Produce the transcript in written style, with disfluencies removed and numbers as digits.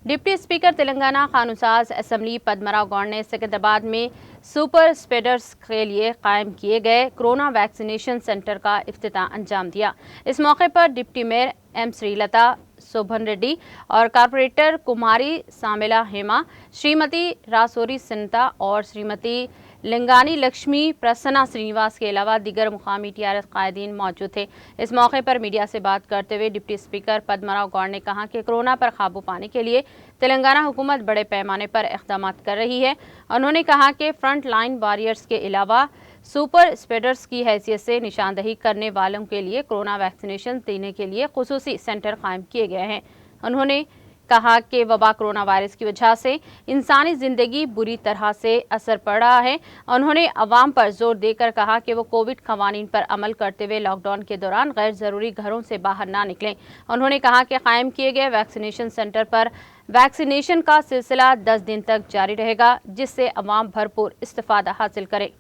Deputy speaker Telangana कानूनसाज assembly Padmarao Goud ने सिकंदराबाद में सुपर स्प्रेडर्स के लिए कायम किए गए कोरोना वैक्सीनेशन सेंटर का इफ्तिताह अंजाम दिया। इस मौके पर डिप्टी मेयर एम श्रीलता शोभन रेड्डी और कारपोरेटर कुमारी सामेला हेमा, श्रीमती रासोरी सिन्ता और श्रीमती लिंगानी लक्ष्मी प्रसन्ना श्रीनिवास के अलावा दीगर मुकामी टीआरएस कायदीन मौजूद थे। इस मौके पर मीडिया से बात करते हुए डिप्टी स्पीकर पद्मराव गौड़ ने कहा कि कोरोना पर काबू पाने के लिए तेलंगाना हुकूमत बड़े पैमाने पर इक़दाम कर रही है। उन्होंने कहा कि फ्रंट लाइन वॉरियर्स के अलावा सुपर स्प्रेडर्स की हैसियत से निशानदही करने वालों के लिए कोरोना वैक्सीनेशन देने के लिए खुसूसी सेंटर कायम किए गए हैं। उन्होंने कहा कि वबा कोरोना वायरस की वजह से इंसानी ज़िंदगी बुरी तरह से असर पड़ रहा है। उन्होंने अवाम पर जोर देकर कहा कि वो कोविड क़वानीन पर अमल करते हुए लॉकडाउन के दौरान गैर ज़रूरी घरों से बाहर ना निकलें। उन्होंने कहा कि कायम किए गए वैक्सीनेशन सेंटर पर वैक्सीनेशन का सिलसिला 10 दिन तक जारी रहेगा, जिससे अवाम भरपूर इस्तिफ़ादा हासिल करें।